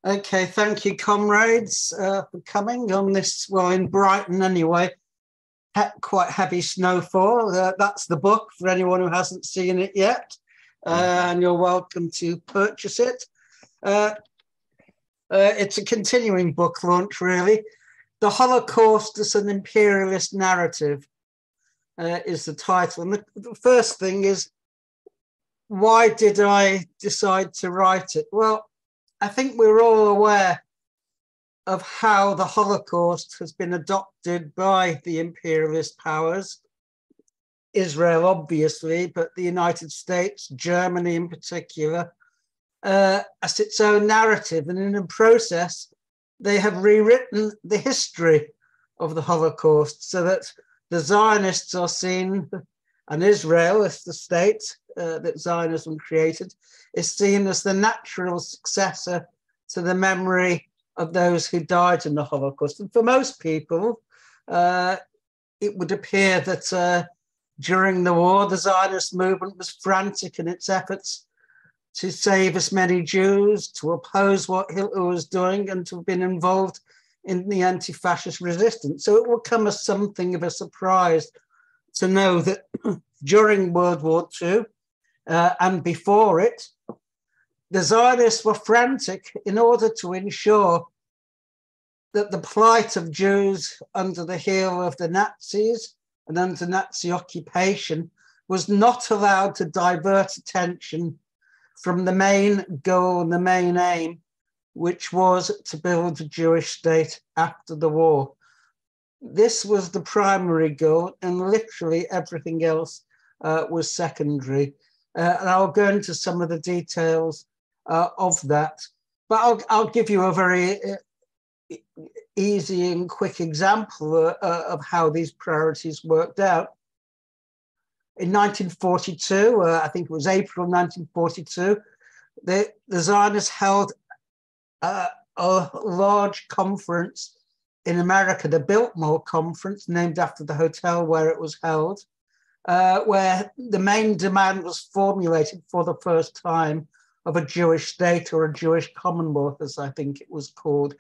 Okay, thank you, comrades, for coming on this, well, in Brighton anyway, quite heavy snowfall. That's the book for anyone who hasn't seen it yet, and you're welcome to purchase it. It's a continuing book launch, really. The Holocaust as an Imperialist Narrative is the title. And the first thing is, why did I decide to write it? Well, I think we're all aware of how the Holocaust has been adopted by the imperialist powers. Israel, obviously, but the United States, Germany in particular, as its own narrative. And in the process, they have rewritten the history of the Holocaust so that the Zionists are seen, and Israel as the state that Zionism created, is seen as the natural successor to the memory of those who died in the Holocaust. And for most people, it would appear that during the war, the Zionist movement was frantic in its efforts to save as many Jews, to oppose what Hitler was doing, and to have been involved in the anti-fascist resistance. So it will come as something of a surprise to know that during World War II and before it, the Zionists were frantic in order to ensure that the plight of Jews under the heel of the Nazis and under Nazi occupation was not allowed to divert attention from the main goal and the main aim, which was to build a Jewish state after the war. This was the primary goal, and literally everything else was secondary. And I'll go into some of the details of that. But I'll give you a very easy and quick example of how these priorities worked out. In 1942, I think it was April 1942, the Zionists held a large conference in America, the Biltmore Conference, named after the hotel where it was held, where the main demand was formulated for the first time of a Jewish state, or a Jewish Commonwealth, as I think it was called.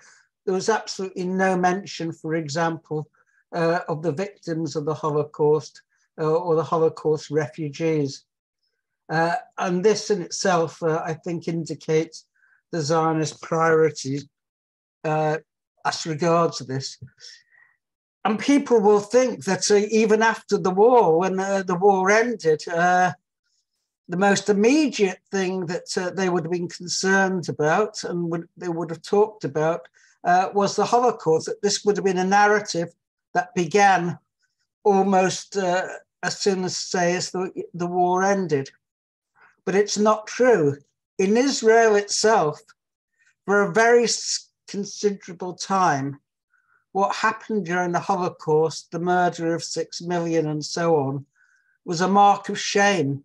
There was absolutely no mention, for example, of the victims of the Holocaust or the Holocaust refugees. And this in itself, I think, indicates the Zionist priorities as regards this. And people will think that even after the war, when the war ended, the most immediate thing that they would have been concerned about and they would have talked about was the Holocaust, that this would have been a narrative that began almost as soon as, say, as the war ended. But it's not true. In Israel itself, for a very considerable time, what happened during the Holocaust, the murder of 6 million and so on, was a mark of shame.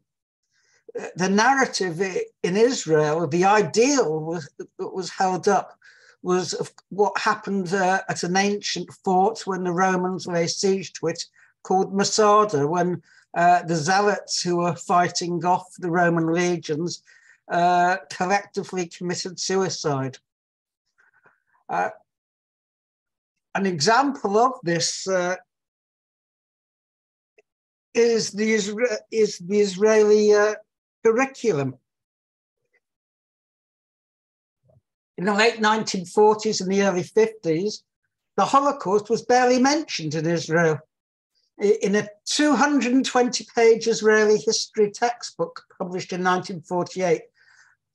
The narrative in Israel, the ideal that was held up, was of what happened at an ancient fort when the Romans lay siege to it, called Masada, when the zealots who were fighting off the Roman legions collectively committed suicide. An example of this is the Israeli curriculum. In the late 1940s and the early 50s, the Holocaust was barely mentioned in Israel. In a 220-page Israeli history textbook published in 1948,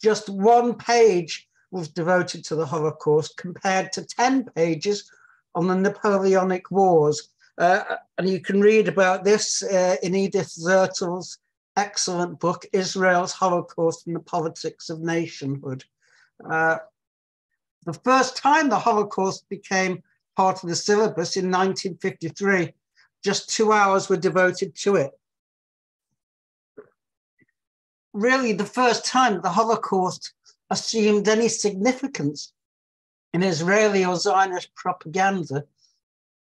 just 1 page was devoted to the Holocaust, compared to 10 pages on the Napoleonic Wars. And you can read about this in Edith Zertel's excellent book, Israel's Holocaust and the Politics of Nationhood. The first time the Holocaust became part of the syllabus in 1953, just 2 hours were devoted to it. Really, the first time the Holocaust assumed any significance in Israeli or Zionist propaganda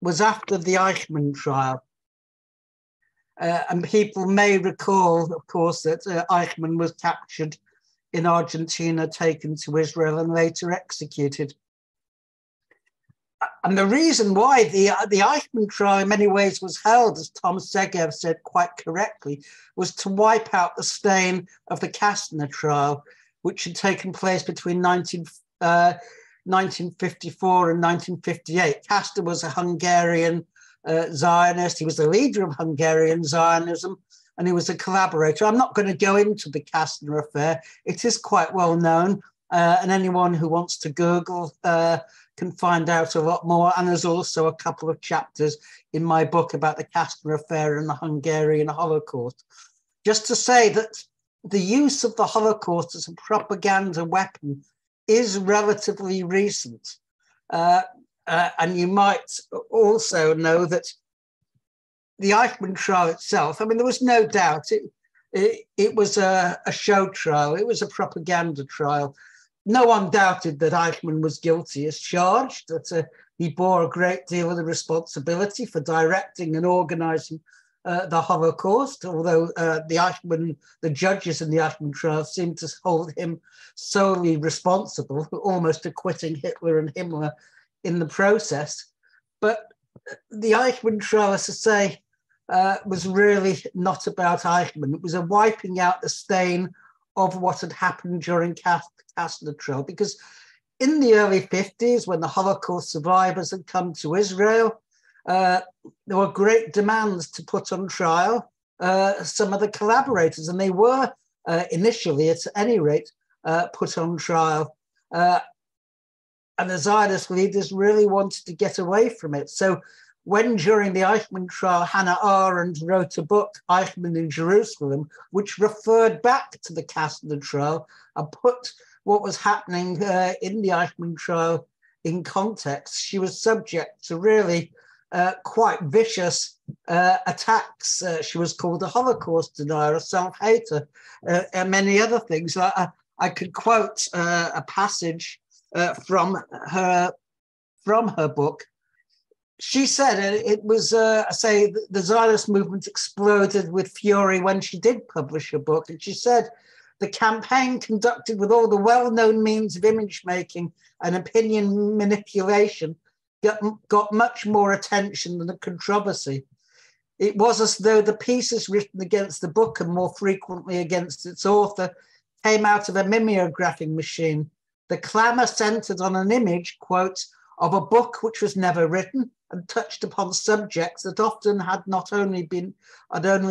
was after the Eichmann trial. And people may recall, of course, that Eichmann was captured in Argentina taken to Israel and later executed. And the reason why the Eichmann trial in many ways was held, as Tom Segev said quite correctly, was to wipe out the stain of the Kastner trial, which had taken place between 1954 and 1958. Kastner was a Hungarian Zionist. He was the leader of Hungarian Zionism, and he was a collaborator. I'm not going to go into the Kastner affair. It is quite well known, and anyone who wants to Google can find out a lot more. And there's also a couple of chapters in my book about the Kastner affair and the Hungarian Holocaust. Just to say that the use of the Holocaust as a propaganda weapon is relatively recent. And you might also know that the Eichmann trial itself, I mean, there was no doubt it was a show trial. It was a propaganda trial. No one doubted that Eichmann was guilty as charged, that he bore a great deal of the responsibility for directing and organizing the Holocaust, although the judges in the Eichmann trial seemed to hold him solely responsible, almost acquitting Hitler and Himmler in the process. But the Eichmann trial, as I say, was really not about Eichmann. It was a wiping out the stain of what had happened during Kastner trial, because in the early 50s, when the Holocaust survivors had come to Israel, there were great demands to put on trial some of the collaborators, and they were initially, at any rate, put on trial. And the Zionist leaders really wanted to get away from it. So when during the Eichmann trial, Hannah Arendt wrote a book, Eichmann in Jerusalem, which referred back to the Kastner trial and put what was happening in the Eichmann trial in context, she was subject to really quite vicious attacks. She was called a Holocaust denier, a self-hater, and many other things. I could quote a passage from her book. She said it was, the Zionist movement exploded with fury when she did publish her book. And she said, the campaign conducted with all the well-known means of image making and opinion manipulation got much more attention than the controversy. It was as though the pieces written against the book and more frequently against its author came out of a mimeographing machine. The clamour centred on an image, quote, of a book which was never written and touched upon subjects that often had only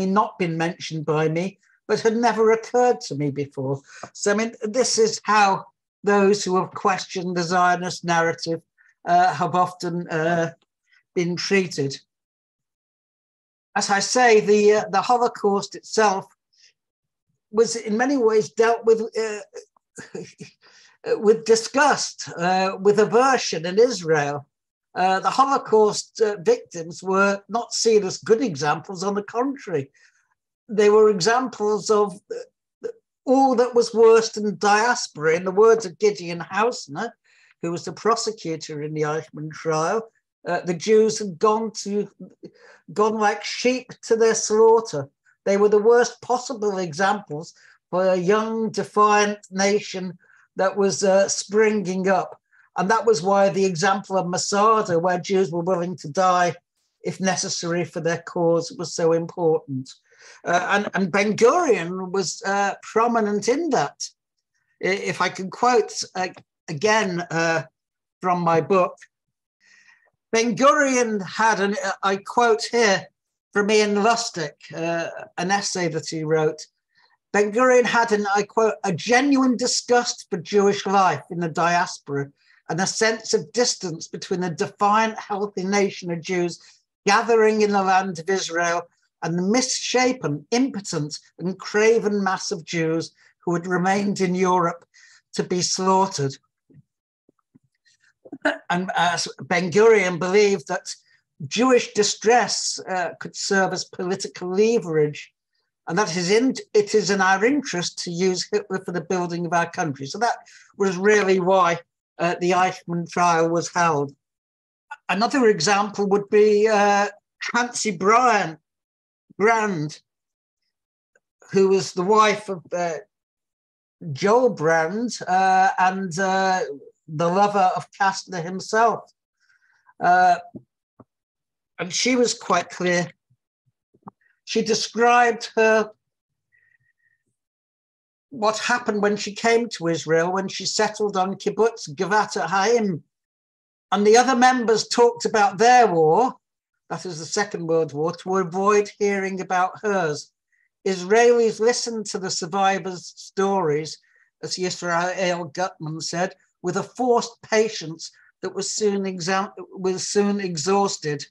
not been mentioned by me, but had never occurred to me before. So, I mean, this is how those who have questioned the Zionist narrative have often been treated. As I say, the Holocaust itself was in many ways dealt with disgust, with aversion in Israel. The Holocaust victims were not seen as good examples, on the contrary. They were examples of all that was worst in diaspora. In the words of Gideon Hausner, who was the prosecutor in the Eichmann trial, the Jews had gone like sheep to their slaughter. They were the worst possible examples for a young, defiant nation that was springing up. And that was why the example of Masada, where Jews were willing to die if necessary for their cause, was so important. And Ben-Gurion was prominent in that. If I can quote again from my book, Ben-Gurion had, I quote here from Ian Lustig, an essay that he wrote, Ben-Gurion had, and I quote, a genuine disgust for Jewish life in the diaspora and a sense of distance between the defiant, healthy nation of Jews gathering in the land of Israel and the misshapen, impotent, and craven mass of Jews who had remained in Europe to be slaughtered. And Ben-Gurion believed that Jewish distress could serve as political leverage, and that it is in our interest to use Hitler for the building of our country. So that was really why the Eichmann trial was held. Another example would be Hansi Brand, who was the wife of Joel Brand and the lover of Kastner himself. And she was quite clear. She described what happened when she came to Israel, when she settled on Kibbutz Givat Haim. And the other members talked about their war, that is the Second World War, to avoid hearing about hers. Israelis listened to the survivors' stories, as Yisrael Gutman said, with a forced patience that was soon exhausted.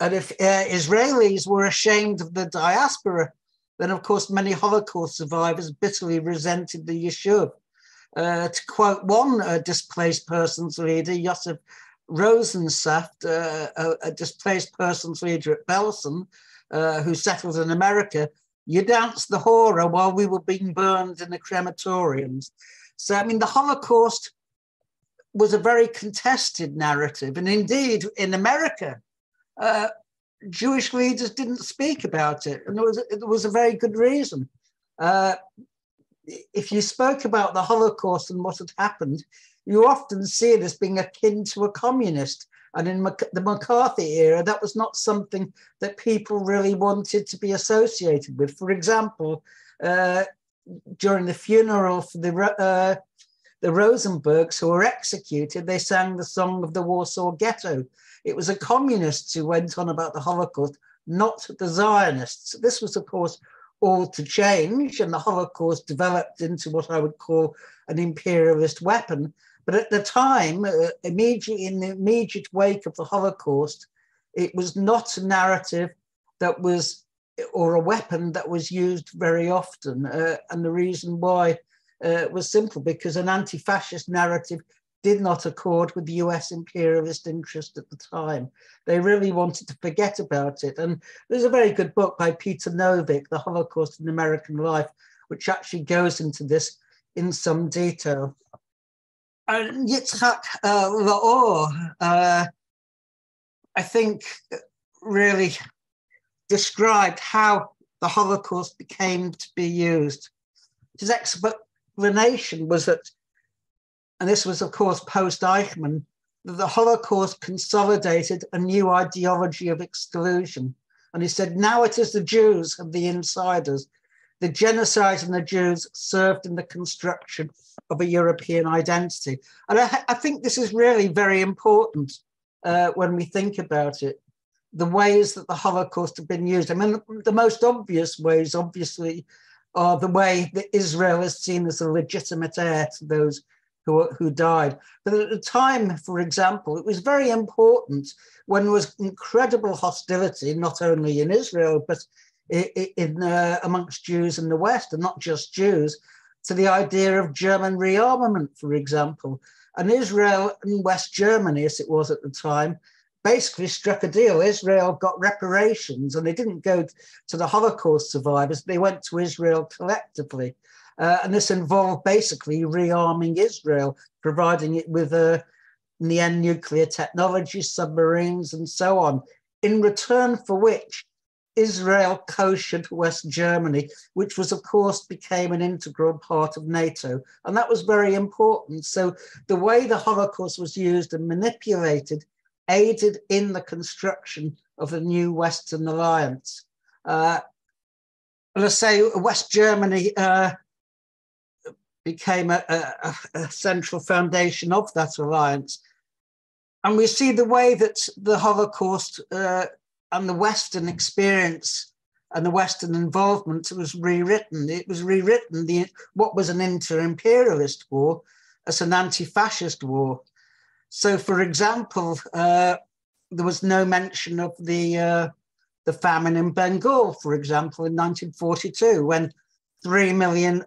And if Israelis were ashamed of the diaspora, then of course many Holocaust survivors bitterly resented the Yishuv. To quote one displaced persons leader, Yosef Rosensaft, a displaced persons leader at Belsen, who settled in America, you danced the horror while we were being burned in the crematoriums. So, I mean, the Holocaust was a very contested narrative. And indeed, in America, Jewish leaders didn't speak about it. And there was a very good reason. If you spoke about the Holocaust and what had happened, you often see it as being akin to a communist. And in the McCarthy era, that was not something that people really wanted to be associated with. For example, during the funeral for the Rosenbergs who were executed, they sang the song of the Warsaw Ghetto. It was the communists who went on about the Holocaust, not the Zionists. This was, of course, all to change, and the Holocaust developed into what I would call an imperialist weapon. But at the time, immediately in the immediate wake of the Holocaust, it was not a narrative that was, or a weapon that was used very often. And the reason why was simple, because an anti-fascist narrative did not accord with the US imperialist interest at the time. They really wanted to forget about it. And there's a very good book by Peter Novick, The Holocaust in American Life, which actually goes into this in some detail. And Yitzhak Laor, I think, really described how the Holocaust became to be used. His explanation was that, and this was, of course, post-Eichmann, that the Holocaust consolidated a new ideology of exclusion. And he said, now it is the Jews and the insiders. The genocide and the Jews served in the construction of a European identity. And I think this is really very important when we think about it, the ways that the Holocaust have been used. I mean, the most obvious ways, obviously, are the way that Israel is seen as a legitimate heir to those who died. But at the time, for example, it was very important when there was incredible hostility, not only in Israel, but amongst Jews in the West, and not just Jews, to the idea of German rearmament, for example. And Israel and West Germany, as it was at the time, basically struck a deal. Israel got reparations, and they didn't go to the Holocaust survivors, they went to Israel collectively. And this involved basically rearming Israel, providing it with, in the end, nuclear technology, submarines, and so on, in return for which Israel koshered West Germany, which was, of course, became an integral part of NATO. And that was very important. So the way the Holocaust was used and manipulated aided in the construction of a new Western alliance. Let's say West Germany became a central foundation of that alliance. And we see the way that the Holocaust and the Western experience and the Western involvement was rewritten. It was rewritten, what was an inter-imperialist war, as an anti-fascist war. So, for example, there was no mention of the famine in Bengal, for example, in 1942, when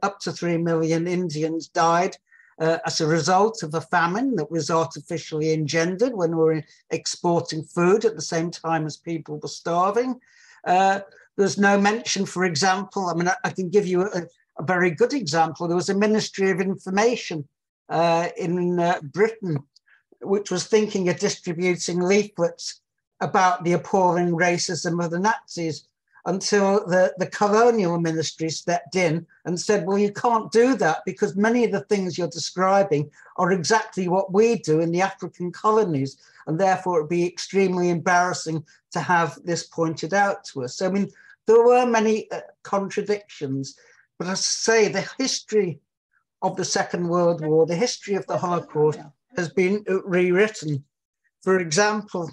up to 3 million Indians died as a result of a famine that was artificially engendered when we were exporting food at the same time as people were starving. There's no mention, for example, I mean, I can give you a very good example. There was a Ministry of Information in Britain, which was thinking of distributing leaflets about the appalling racism of the Nazis. until the colonial ministry stepped in and said, well, you can't do that because many of the things you're describing are exactly what we do in the African colonies. And therefore, it'd be extremely embarrassing to have this pointed out to us. So, I mean, there were many contradictions. But as I say, the history of the Second World War, the history of the Holocaust has been rewritten. For example,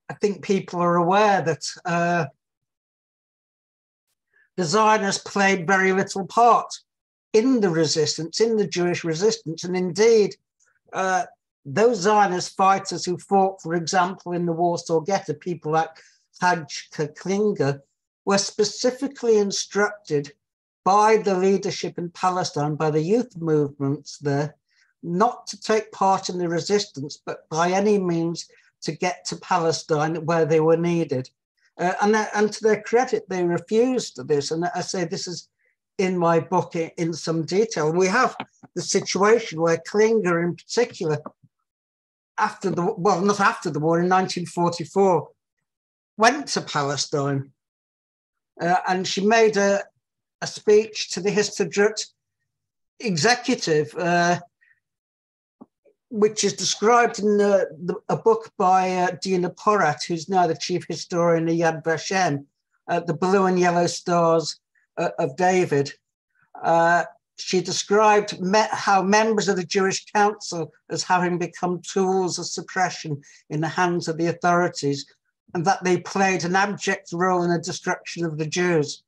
I think people are aware that the Zionists played very little part in the resistance, in the Jewish resistance. And indeed, those Zionist fighters who fought, for example, in the Warsaw Ghetto, people like Hajj Klinger, were specifically instructed by the leadership in Palestine, by the youth movements there, not to take part in the resistance, but by any means to get to Palestine where they were needed. And to their credit, they refused this. And I say this is in my book in some detail. We have the situation where Klinger in particular, after the, well, not after the war, in 1944, went to Palestine. And she made a speech to the Histadrut executive, which is described in a book by Dina Porat, who's now the chief historian of Yad Vashem, The Blue and Yellow Stars of David. She described how members of the Jewish Council as having become tools of suppression in the hands of the authorities, and that they played an abject role in the destruction of the Jews.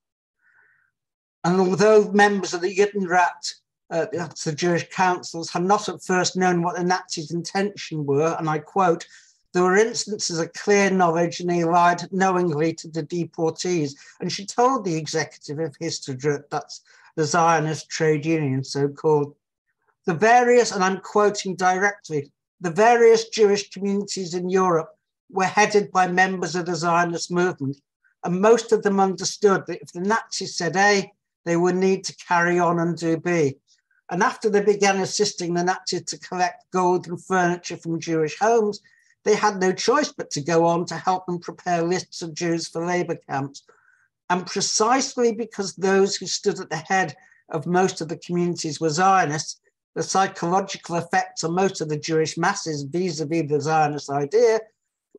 And although members of the Judenrat, the Jewish councils, had not at first known what the Nazis' intention were, and I quote, there were instances of clear knowledge and they lied knowingly to the deportees. And she told the executive of Histadrut, that's the Zionist trade union, so-called, the various, and I'm quoting directly, the various Jewish communities in Europe were headed by members of the Zionist movement. And most of them understood that if the Nazis said A, they would need to carry on and do B. And after they began assisting the Nazis to collect gold and furniture from Jewish homes, they had no choice but to go on to help them prepare lists of Jews for labor camps. And precisely because those who stood at the head of most of the communities were Zionists, the psychological effects on most of the Jewish masses vis-a-vis the Zionist idea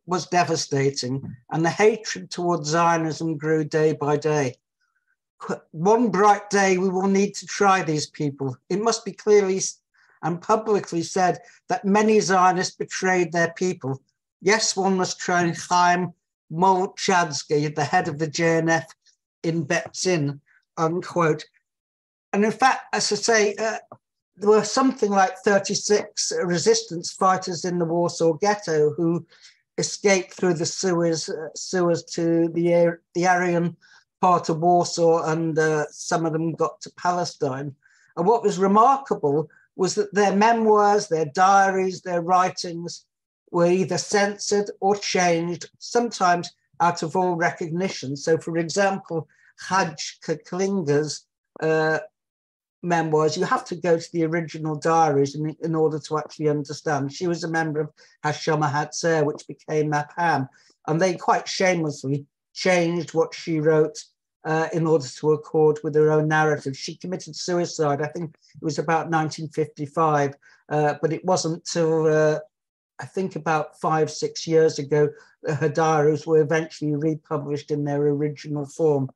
was devastating, and the hatred towards Zionism grew day by day. One bright day, we will need to try these people. It must be clearly and publicly said that many Zionists betrayed their people. Yes, one must try Chaim Molchadsky, the head of the JNF in Betzin, unquote. And in fact, as I say, there were something like 36 resistance fighters in the Warsaw Ghetto who escaped through the sewers to the Aryan part of Warsaw, and some of them got to Palestine. And what was remarkable was that their memoirs, their diaries, their writings were either censored or changed, sometimes out of all recognition. So, for example, Hajj Klinger's memoirs, you have to go to the original diaries in order to actually understand. She was a member of Hashama Hatzer, which became Mapam, and they quite shamelessly changed what she wrote in order to accord with her own narrative. She committed suicide, I think it was about 1955, but it wasn't till I think about 5-6 years ago that her diaries were eventually republished in their original form.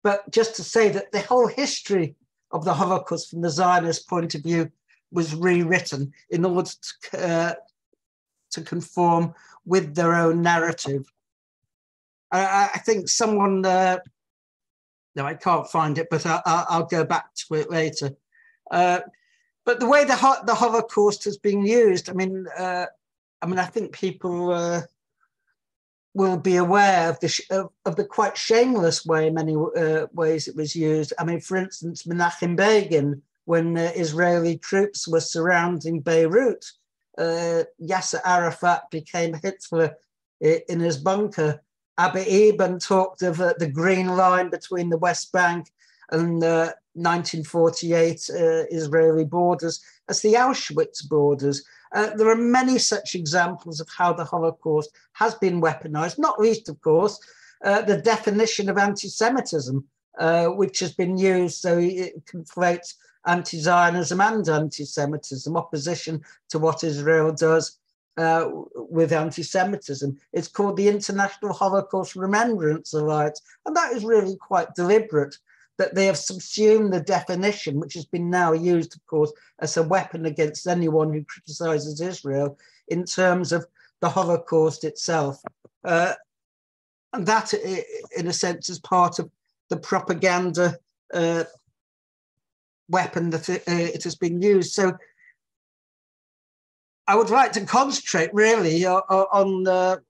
But just to say that the whole history of the Holocaust from the Zionist point of view was rewritten in order to conform with their own narrative. I think someone, no, I can't find it, but I'll go back to it later. But the way the Holocaust has been used, I mean, I think people will be aware of the quite shameless way, in many ways it was used. I mean, for instance, Menachem Begin, when Israeli troops were surrounding Beirut, Yasser Arafat became Hitler in his bunker. Abba Eban talked of the green line between the West Bank and 1948 Israeli borders as the Auschwitz borders. There are many such examples of how the Holocaust has been weaponized, not least, of course, the definition of anti-Semitism, which has been used so it conflates anti-Zionism and anti-Semitism, opposition to what Israel does with anti-Semitism. It's called the International Holocaust Remembrance Alliance, and that is really quite deliberate, that they have subsumed the definition, which has been now used, of course, as a weapon against anyone who criticizes Israel in terms of the Holocaust itself. And that, in a sense, is part of the propaganda weapon that it has been used. So I would like to concentrate really on the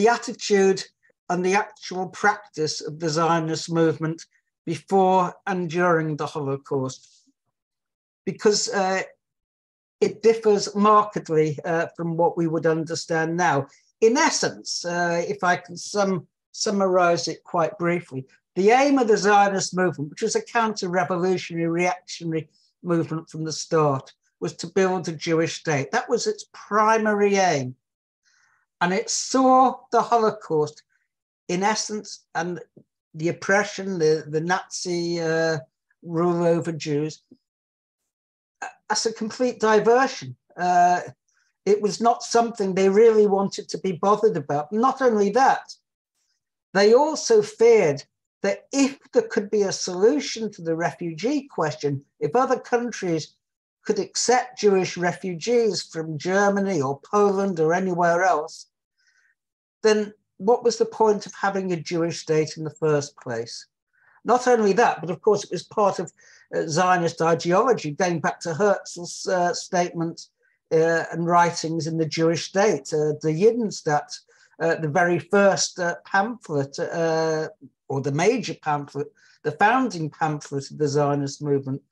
attitude and the actual practice of the Zionist movement before and during the Holocaust, because it differs markedly from what we would understand now. In essence, if I can summarize it quite briefly, the aim of the Zionist movement, which was a counter-revolutionary, reactionary movement from the start, was to build a Jewish state. That was its primary aim. And it saw the Holocaust, in essence, and the oppression, the Nazi rule over Jews, as a complete diversion. It was not something they really wanted to be bothered about. Not only that, they also feared that if there could be a solution to the refugee question, if other countries could accept Jewish refugees from Germany or Poland or anywhere else, then what was the point of having a Jewish state in the first place? Not only that, but of course it was part of Zionist ideology, going back to Herzl's statements and writings in the Jewish state, the Judenstaat, the very first pamphlet, or the major pamphlet, the founding pamphlet of the Zionist movement,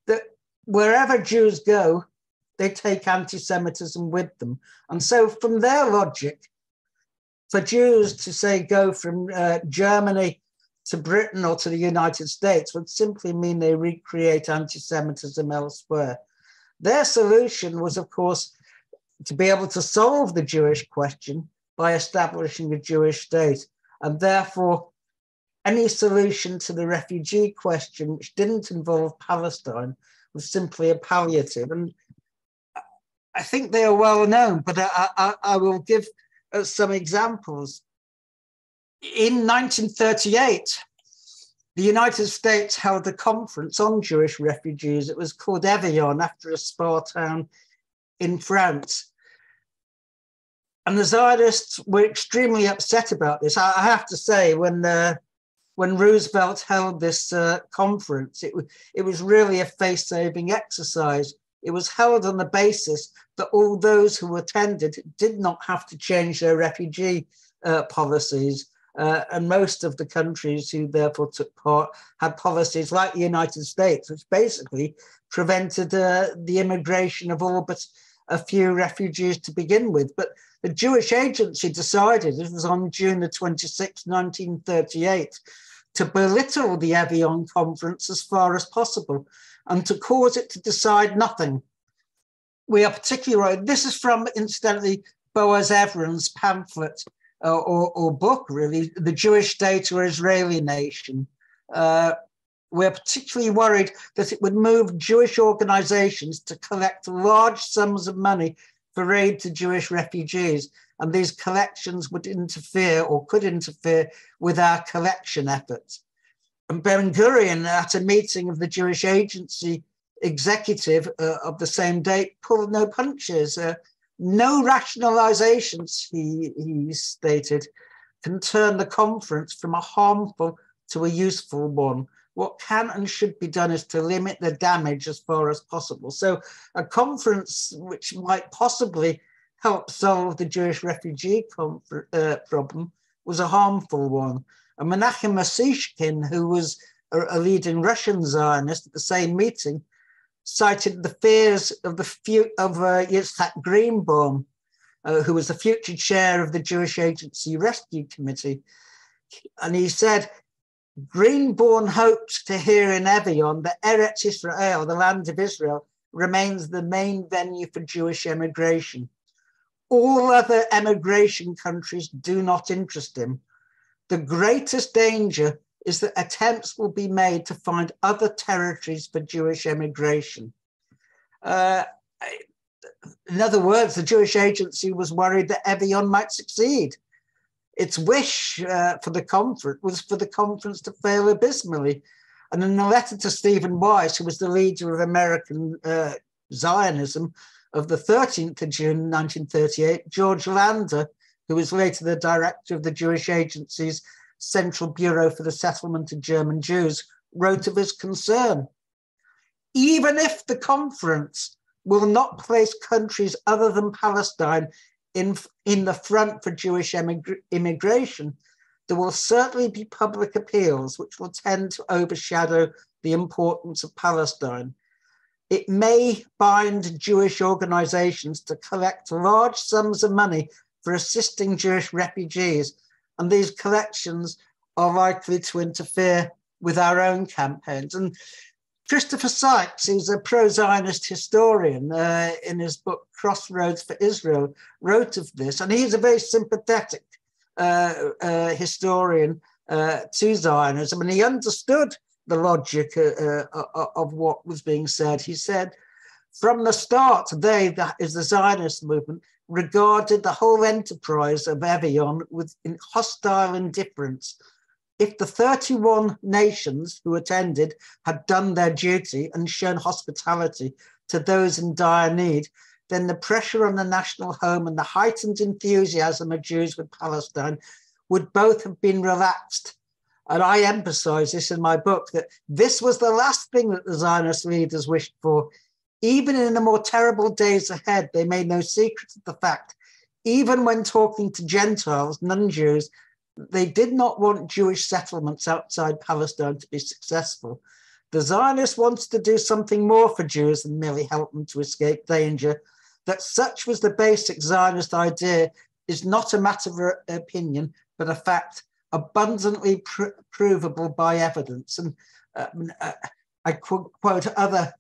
that wherever Jews go, they take anti-Semitism with them. And so from their logic, for Jews to say go from Germany to Britain or to the United States would simply mean they recreate anti-Semitism elsewhere. Their solution was, of course, to be able to solve the Jewish question by establishing a Jewish state. And therefore, any solution to the refugee question, which didn't involve Palestine, was simply a palliative. And I think they are well known, but I will give some examples. In 1938, the United States held a conference on Jewish refugees. It was called Evian, after a spa town in France. And the Zionists were extremely upset about this. I have to say, when Roosevelt held this conference, it was really a face-saving exercise. It was held on the basis that all those who attended did not have to change their refugee policies. And most of the countries who therefore took part had policies like the United States, which basically prevented the immigration of all but a few refugees to begin with. But the Jewish Agency decided, it was on June the 26th, 1938, to belittle the Evian conference as far as possible and to cause it to decide nothing. We are particularly, this is from, incidentally, Boaz Everin's pamphlet or book, really, The Jewish State or Israeli Nation. We're particularly worried that it would move Jewish organizations to collect large sums of money for aid to Jewish refugees. And these collections would interfere or could interfere with our collection efforts. And Ben-Gurion, at a meeting of the Jewish Agency executive of the same date, pulled no punches. No rationalizations, he stated, can turn the conference from a harmful to a useful one. What can and should be done is to limit the damage as far as possible. So a conference which might possibly help solve the Jewish refugee problem was a harmful one. And Menachem Masishkin, who was a leading Russian Zionist at the same meeting, cited the fears of Yitzhak Greenbaum, who was the future chair of the Jewish Agency Rescue Committee. And he said, Greenbaum hopes to hear in Evian that Eretz Israel, the land of Israel, remains the main venue for Jewish emigration. All other emigration countries do not interest him. The greatest danger is that attempts will be made to find other territories for Jewish emigration. In other words, the Jewish Agency was worried that Evian might succeed. Its wish for the conference was for the conference to fail abysmally. And in a letter to Stephen Weiss, who was the leader of American Zionism, of the 13th of June 1938, George Lander, who was later the director of the Jewish Agency's Central Bureau for the Settlement of German Jews, wrote of his concern. Even if the conference will not place countries other than Palestine in the front for Jewish immigration, there will certainly be public appeals which will tend to overshadow the importance of Palestine. It may bind Jewish organizations to collect large sums of money for assisting Jewish refugees, and these collections are likely to interfere with our own campaigns. And Christopher Sykes, who's a pro-Zionist historian, in his book Crossroads for Israel, wrote of this, and he's a very sympathetic historian to Zionism, and he understood the logic of what was being said. He said, from the start, they, that is the Zionist movement, regarded the whole enterprise of Evian with hostile indifference. If the 31 nations who attended had done their duty and shown hospitality to those in dire need, then the pressure on the national home and the heightened enthusiasm of Jews with Palestine would both have been relaxed. And I emphasize this in my book, that this was the last thing that the Zionist leaders wished for. Even in the more terrible days ahead, they made no secret of the fact, even when talking to Gentiles, non-Jews, they did not want Jewish settlements outside Palestine to be successful. The Zionists wanted to do something more for Jews than merely help them to escape danger. That such was the basic Zionist idea is not a matter of opinion, but a fact abundantly provable by evidence. And I quote other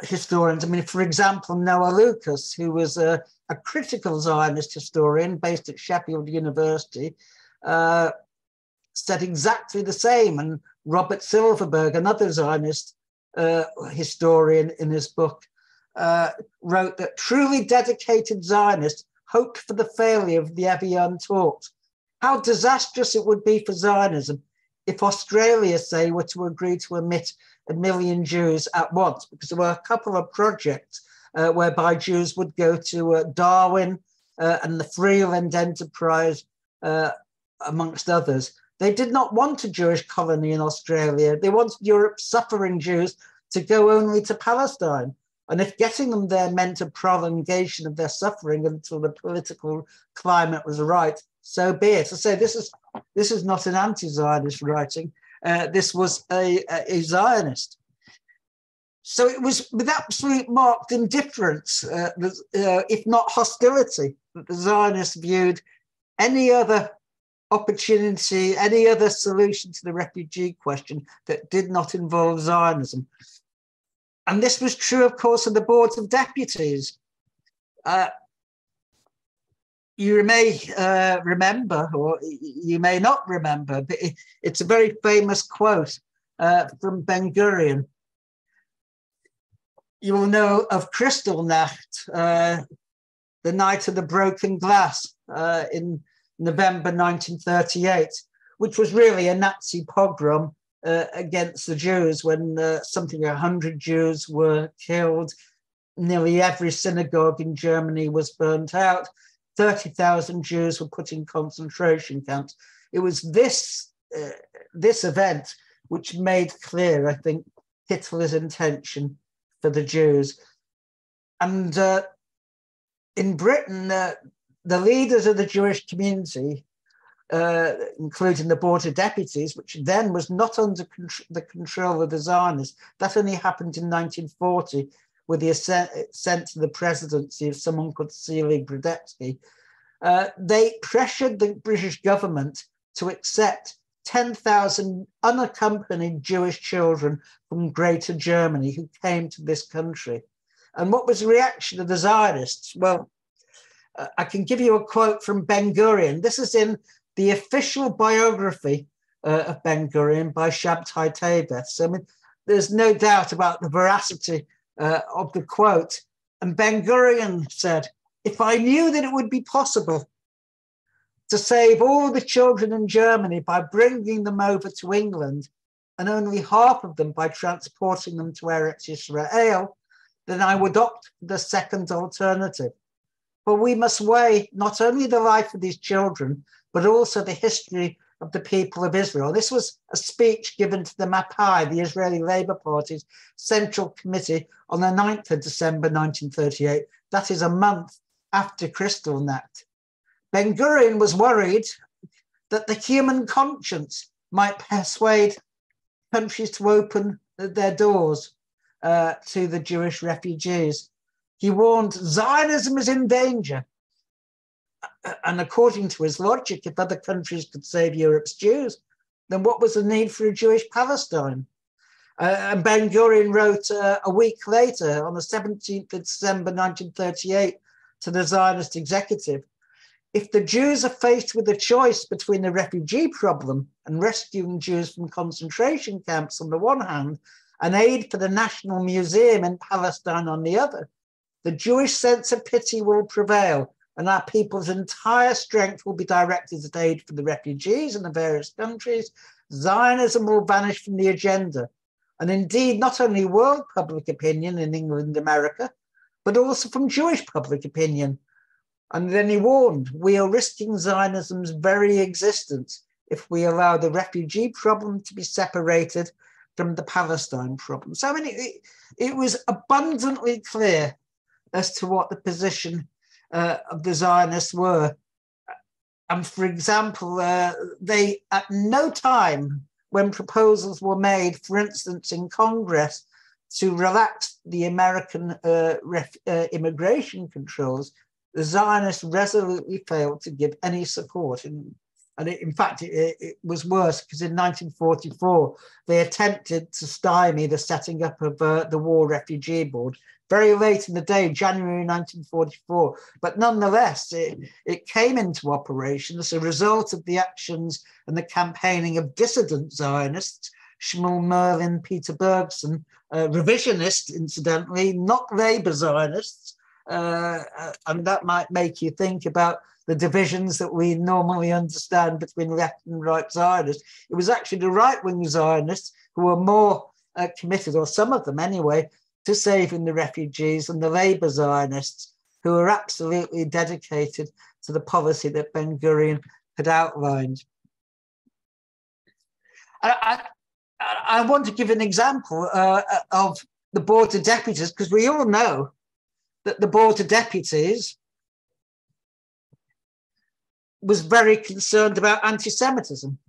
historians. I mean, for example, Noah Lucas, who was a critical Zionist historian based at Sheffield University, said exactly the same. And Robert Silverberg, another Zionist historian, in his book, wrote that truly dedicated Zionists hoped for the failure of the Evian talks. How disastrous it would be for Zionism if Australia, say, were to agree to admit 1 million Jews at once, because there were a couple of projects whereby Jews would go to Darwin and the Freeland Enterprise, amongst others. They did not want a Jewish colony in Australia. They wanted Europe's suffering Jews to go only to Palestine. And if getting them there meant a prolongation of their suffering until the political climate was right, so be it. I say this is not an anti-Zionist writing. This was a Zionist. So it was with absolute marked indifference, if not hostility, that the Zionists viewed any other opportunity, any other solution to the refugee question that did not involve Zionism. And this was true, of course, of the boards of deputies. You may remember, or you may not remember, but it's a very famous quote from Ben Gurion. You will know of Kristallnacht, the night of the broken glass in November 1938, which was really a Nazi pogrom against the Jews when something like 100 Jews were killed. Nearly every synagogue in Germany was burnt out. 30,000 Jews were put in concentration camps. It was this event which made clear, I think, Hitler's intention for the Jews. And in Britain, the leaders of the Jewish community, including the Board of Deputies, which then was not under the control of the Zionists, that only happened in 1940 with the ascent to the presidency of someone called Selig Brodetsky. They pressured the British government to accept 10,000 unaccompanied Jewish children from Greater Germany who came to this country. And what was the reaction of the Zionists? Well, I can give you a quote from Ben Gurion. This is in the official biography of Ben Gurion by Shabtai Tabeth. So I mean, there's no doubt about the veracity of the quote. And Ben Gurion said, "If I knew that it would be possible to save all the children in Germany by bringing them over to England, and only half of them by transporting them to Eretz Yisrael, then I would opt for the second alternative. For we must weigh not only the life of these children, but also the history of the people of Israel." This was a speech given to the Mapai, the Israeli Labour Party's Central Committee, on the 9th of December 1938. That is a month after Kristallnacht. Ben Gurion was worried that the human conscience might persuade countries to open their doors to the Jewish refugees. He warned Zionism is in danger. And according to his logic, if other countries could save Europe's Jews, then what was the need for a Jewish Palestine? And Ben Gurion wrote a week later, on the 17th of December 1938, to the Zionist executive, "If the Jews are faced with a choice between the refugee problem and rescuing Jews from concentration camps on the one hand, and aid for the National Museum in Palestine on the other, the Jewish sense of pity will prevail, and our people's entire strength will be directed at aid for the refugees in the various countries. Zionism will vanish from the agenda. And indeed, not only world public opinion in England and America, but also from Jewish public opinion." And then he warned, "We are risking Zionism's very existence if we allow the refugee problem to be separated from the Palestine problem." So I mean, it was abundantly clear as to what the position of the Zionists were. And for example, they at no time when proposals were made, for instance, in Congress to relax the American immigration controls, the Zionists resolutely failed to give any support. In fact, it was worse, because in 1944, they attempted to stymie the setting up of the War Refugee Board very late in the day, January 1944. But nonetheless, it came into operation as a result of the actions and the campaigning of dissident Zionists, Shmuel Merlin, Peter Bergson, revisionists, incidentally, not Labour Zionists. And that might make you think about the divisions that we normally understand between left and right Zionists. It was actually the right-wing Zionists who were more committed, or some of them anyway, to saving the refugees, and the Labour Zionists who were absolutely dedicated to the policy that Ben Gurion had outlined. I want to give an example of the Board of Deputies, because we all know that the Board of Deputies was very concerned about anti-Semitism,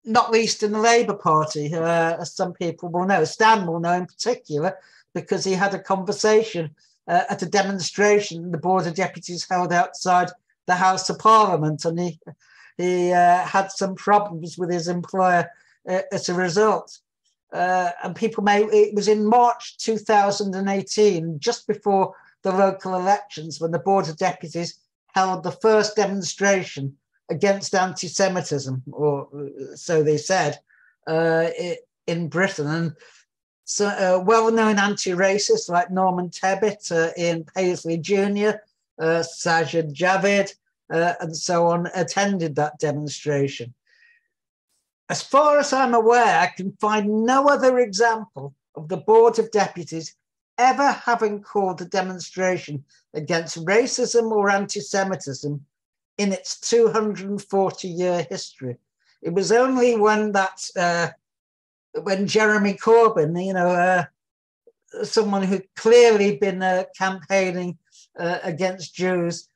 not least in the Labour Party, as some people will know. Stan will know in particular, because he had a conversation at a demonstration the Board of Deputies held outside the House of Parliament, and he had some problems with his employer as a result. And it was in March 2018, just before the local elections, when the Board of Deputies held the first demonstration against anti-Semitism, or so they said, in Britain. And so well-known anti-racists like Norman Tebbit, Ian Paisley Jr., Sajid Javid, and so on, attended that demonstration. As far as I'm aware, I can find no other example of the Board of Deputies ever having called a demonstration against racism or anti-Semitism in its 240-year history. It was only when Jeremy Corbyn, someone who'd clearly been campaigning against Jews,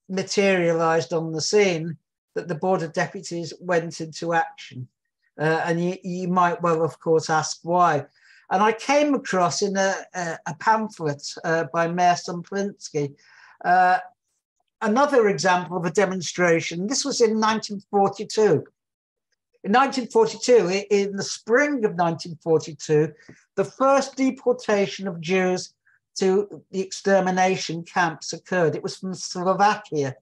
materialized on the scene, that the Board of Deputies went into action. And you might well, of course, ask why. And I came across in a pamphlet by Mayor Somplinsky another example of a demonstration. This was in 1942. In 1942, in the spring of 1942, the first deportation of Jews to the extermination camps occurred. It was from Slovakia.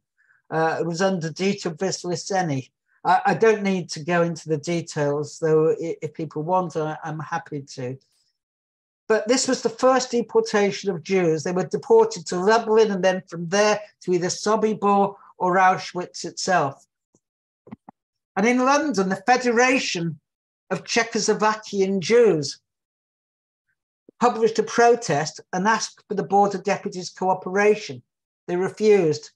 It was under Dieter Wisliceni. I don't need to go into the details, though if people want, I'm happy to. But this was the first deportation of Jews. They were deported to Lublin and then from there to either Sobibor or Auschwitz itself. And in London, the Federation of Czechoslovakian Jews published a protest and asked for the Board of Deputies' cooperation. They refused.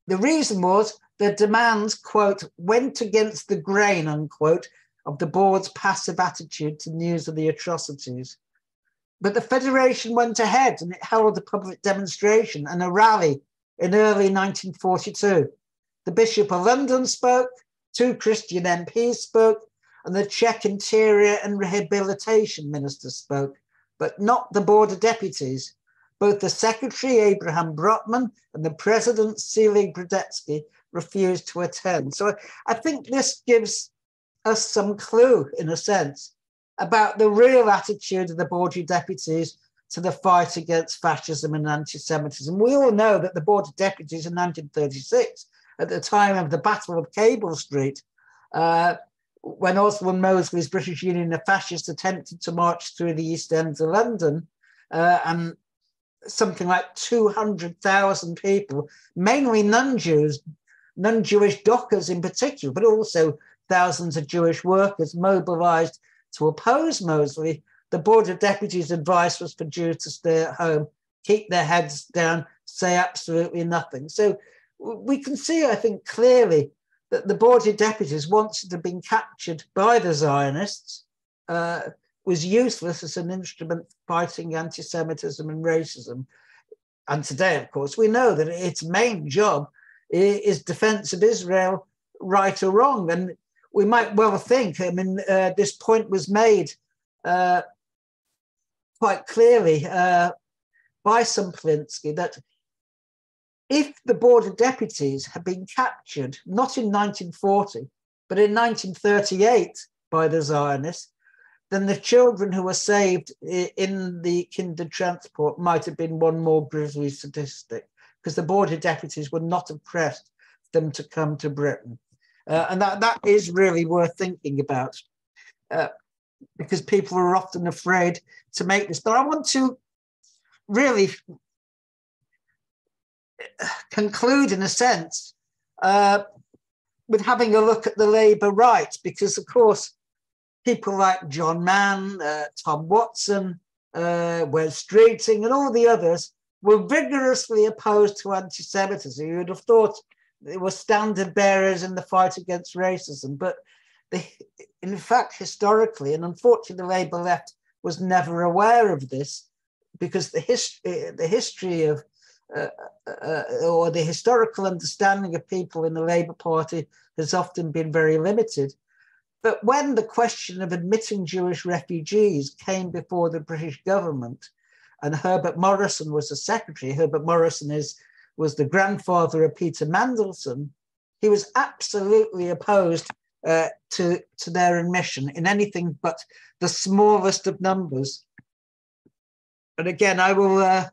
The reason was their demands, quote, went against the grain, unquote, of the board's passive attitude to news of the atrocities. But the Federation went ahead and it held a public demonstration and a rally in early 1942. The Bishop of London spoke, 2 Christian MPs spoke, and the Czech Interior and Rehabilitation Minister spoke, but not the Board of Deputies. Both the Secretary, Abraham Brotman, and the President, Selig Brodetsky, refused to attend. So I think this gives us some clue, in a sense, about the real attitude of the Board of Deputies to the fight against fascism and anti-Semitism. We all know that the Board of Deputies in 1936, at the time of the Battle of Cable Street, when Oswald Mosley's British Union of Fascists attempted to march through the East End of London, and something like 200,000 people, mainly non-Jews, non-Jewish dockers in particular, but also thousands of Jewish workers mobilized to oppose Mosley. The Board of Deputies' advice was for Jews to stay at home, keep their heads down, say absolutely nothing. So we can see, I think, clearly that the Board of Deputies, once it had been captured by the Zionists, was useless as an instrument fighting anti-Semitism and racism. And today, of course, we know that its main job is defense of Israel, right or wrong. And we might well think, I mean, this point was made quite clearly by Somplinsky, that if the Board of Deputies had been captured, not in 1940, but in 1938 by the Zionists, then the children who were saved in the Kinder transport might have been one more grisly statistic, because the Board of Deputies would not have pressed them to come to Britain. And that is really worth thinking about, because people are often afraid to make this. But I want to really conclude, in a sense, with having a look at the Labour right, because, of course, people like John Mann, Tom Watson, Wes Streeting, and all the others were vigorously opposed to anti-Semitism. You would have thought they were standard bearers in the fight against racism. But in fact, historically, and unfortunately, the Labour left was never aware of this, because the history of or the historical understanding of people in the Labour Party has often been very limited. But when the question of admitting Jewish refugees came before the British government, and Herbert Morrison was the secretary, Herbert Morrison was the grandfather of Peter Mandelson, he was absolutely opposed to their admission in anything but the smallest of numbers. And again, I will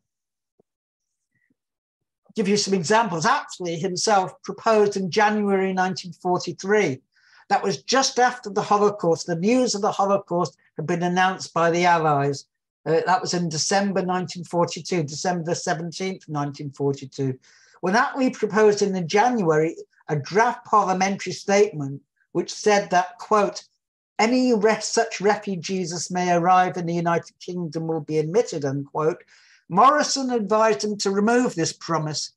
give you some examples. Attlee himself proposed in January 1943. That was just after the Holocaust. The news of the Holocaust had been announced by the Allies. That was in December 1942, December the 17th, 1942. When Attlee proposed in January a draft parliamentary statement which said that, quote, any such refugees as may arrive in the United Kingdom will be admitted, unquote, Morrison advised him to remove this promise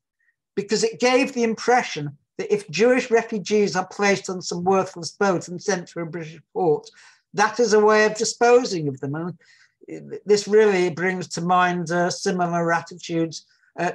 because it gave the impression that if Jewish refugees are placed on some worthless boat and sent to a British port, that is a way of disposing of them. And this really brings to mind similar attitudes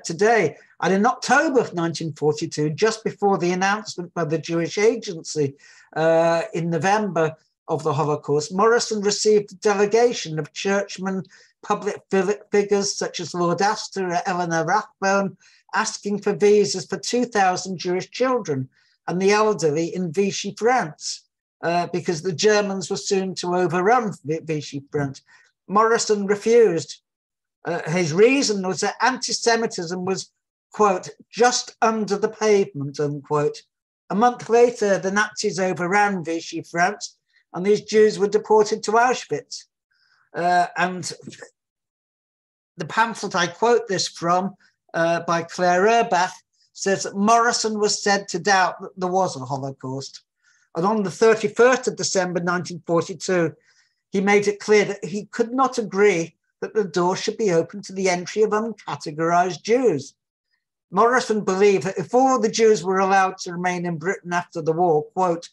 today. And in October of 1942, just before the announcement by the Jewish Agency in November of the Holocaust, Morrison received a delegation of churchmen, public figures such as Lord Astor or Eleanor Rathbone, asking for visas for 2,000 Jewish children and the elderly in Vichy, France, because the Germans were soon to overrun Vichy, France. Morrison refused. His reason was that anti-Semitism was, quote, just under the pavement, unquote. A month later, the Nazis overran Vichy France, and these Jews were deported to Auschwitz. And the pamphlet I quote this from, by Claire Urbach, says that Morrison was said to doubt that there was a Holocaust. And on the 31st of December 1942, he made it clear that he could not agree that the door should be open to the entry of uncategorized Jews. Morrison believed that if all the Jews were allowed to remain in Britain after the war, quote,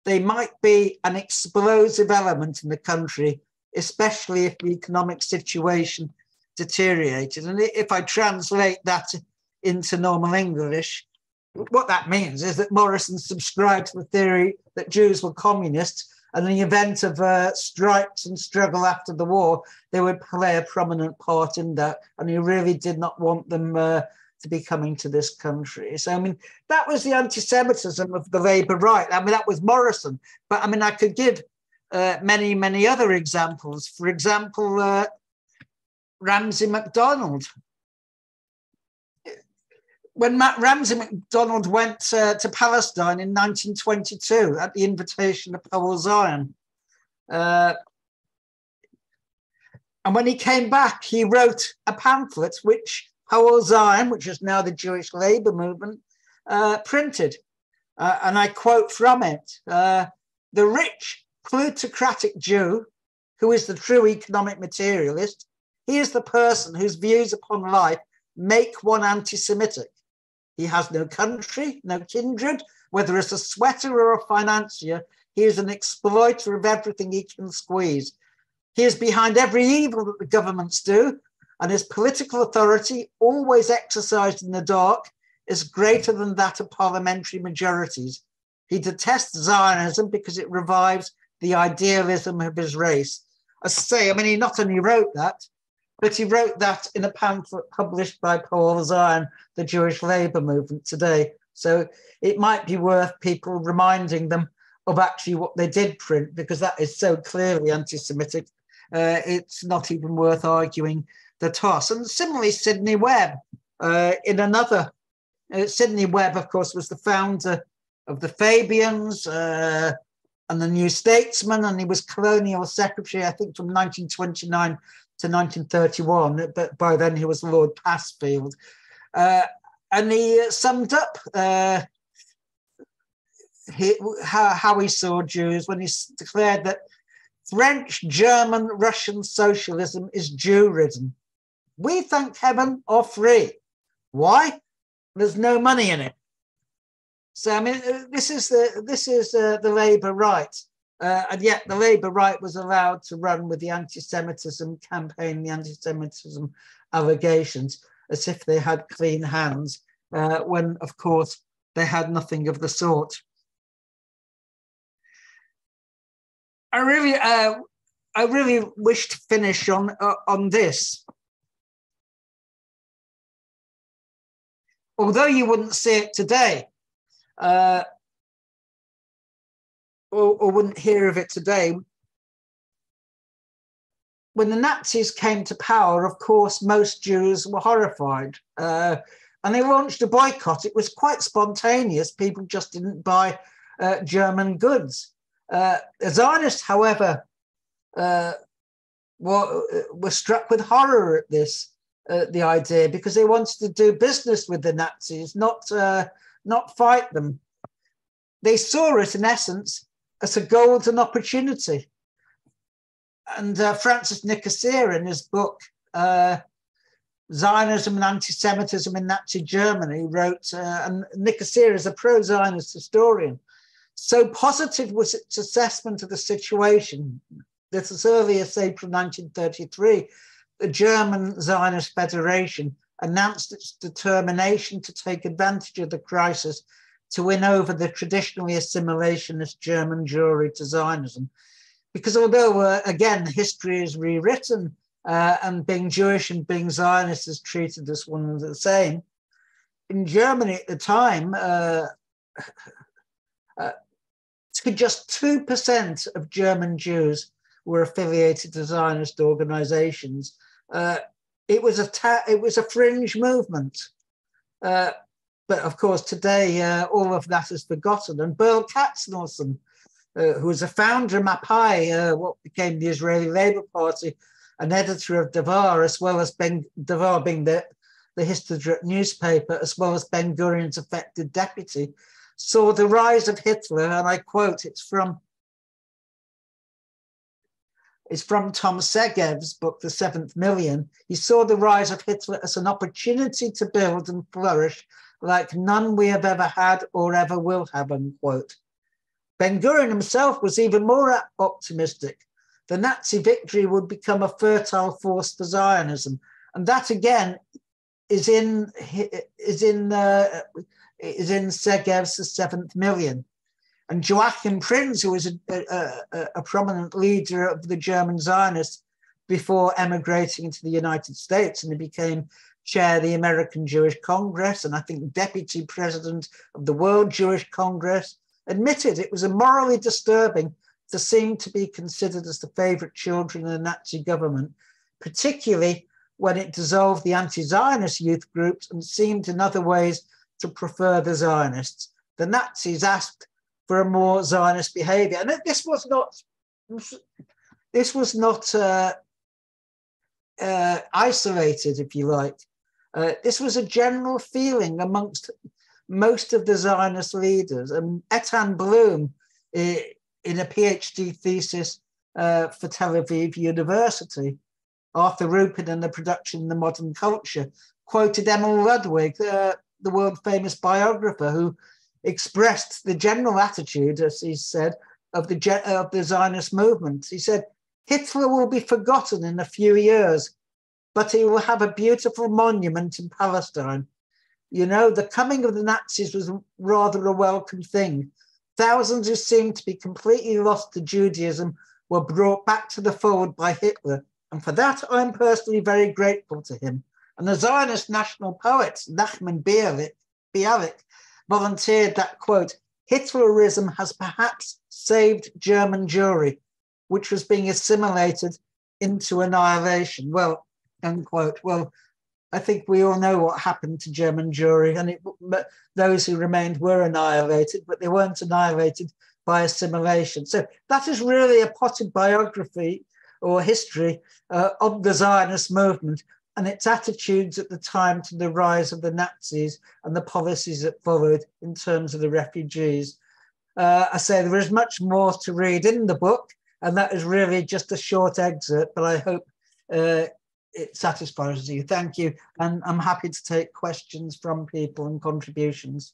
they might be an explosive element in the country, especially if the economic situation deteriorated. And if I translate that into normal English, what that means is that Morrison subscribed to the theory that Jews were communists, and in the event of strikes and struggle after the war, they would play a prominent part in that. And he really did not want them to be coming to this country. So, I mean, that was the anti-Semitism of the Labour right. I mean, that was Morrison. But, I mean, I could give many, many other examples. For example, Ramsay MacDonald. When Ramsay MacDonald went to Palestine in 1922 at the invitation of Powell Zion, and when he came back, he wrote a pamphlet which Powell Zion, which is now the Jewish Labour movement, printed. And I quote from it, the rich plutocratic Jew, who is the true economic materialist, he is the person whose views upon life make one anti-Semitic. He has no country, no kindred, whether as a sweater or a financier, he is an exploiter of everything he can squeeze. He is behind every evil that the governments do, and his political authority, always exercised in the dark, is greater than that of parliamentary majorities. He detests Zionism because it revives the idealism of his race. As I say, I mean, he not only wrote that, but he wrote that in a pamphlet published by Powell Zion, the Jewish Labour movement today. So it might be worth people reminding them of actually what they did print, because that is so clearly anti-Semitic. It's not even worth arguing the toss. And similarly, Sidney Webb, Sidney Webb, of course, was the founder of the Fabians and the New Statesman, and he was colonial secretary, I think, from 1929 to 1931, but by then he was Lord Passfield. And he summed up how he saw Jews when he declared that French, German, Russian socialism is Jew-ridden. We, thank heaven, are free. Why? There's no money in it. So, I mean, this is the Labour right. And yet the Labour right was allowed to run with the anti-Semitism campaign, the anti-Semitism allegations, as if they had clean hands, when, of course, they had nothing of the sort. I really wish to finish on this. Although you wouldn't see it today, or wouldn't hear of it today, when the Nazis came to power, of course, most Jews were horrified. And they launched a boycott. It was quite spontaneous. People just didn't buy German goods. Zionists, however, were struck with horror at this, the idea, because they wanted to do business with the Nazis, not fight them. They saw it, in essence, as a golden opportunity. And Francis Nicaise, in his book, Zionism and Anti-Semitism in Nazi Germany, wrote, and Nicaise is a pro-Zionist historian, so positive was its assessment of the situation that as early as April 1933, the German Zionist Federation announced its determination to take advantage of the crisis to win over the traditionally assimilationist German Jewry to Zionism. Because although, again, history is rewritten and being Jewish and being Zionist is treated as one and the same, in Germany at the time, just 2% of German Jews were affiliated to Zionist organizations. It was a fringe movement. But of course, today, all of that is forgotten. And Burl Katznelson, who was a founder of Mapai, what became the Israeli Labour Party, an editor of Davar, as well as Davar being the Histadrut newspaper, as well as Ben Gurion's affected deputy, saw the rise of Hitler, and I quote, it's from Tom Segev's book, The Seventh Million. He saw the rise of Hitler as an opportunity to build and flourish like none we have ever had or ever will have, unquote. Ben-Gurion himself was even more optimistic. The Nazi victory would become a fertile force for Zionism. And that again is in Segev's The Seventh Million. And Joachim Prinz, who was a prominent leader of the German Zionists before emigrating into the United States, and he became chair of the American Jewish Congress, and I think deputy president of the World Jewish Congress, admitted it was morally disturbing to seem to be considered as the favorite children of the Nazi government, particularly when it dissolved the anti-Zionist youth groups and seemed in other ways to prefer the Zionists. The Nazis asked for a more Zionist behavior. And this was not isolated, if you like. This was a general feeling amongst most of the Zionist leaders. And Etan Bloom, in a PhD thesis for Tel Aviv University, Arthur Rupin and the Production in the Modern Culture, quoted Emil Ludwig, the world-famous biographer, who expressed the general attitude, as he said, of the Zionist movement. He said, Hitler will be forgotten in a few years, but he will have a beautiful monument in Palestine. You know, the coming of the Nazis was rather a welcome thing. Thousands who seemed to be completely lost to Judaism were brought back to the fold by Hitler. And for that, I'm personally very grateful to him. And the Zionist national poet, Nachman Bialik, volunteered that, quote, Hitlerism has perhaps saved German Jewry, which was being assimilated into annihilation. Well, unquote. Well, I think we all know what happened to German Jewry, and those who remained were annihilated, but they weren't annihilated by assimilation. So that is really a potted biography or history of the Zionist movement and its attitudes at the time to the rise of the Nazis and the policies that followed in terms of the refugees. I say there is much more to read in the book, and that is really just a short excerpt, but I hope it satisfies you. Thank you. And I'm happy to take questions from people and contributions.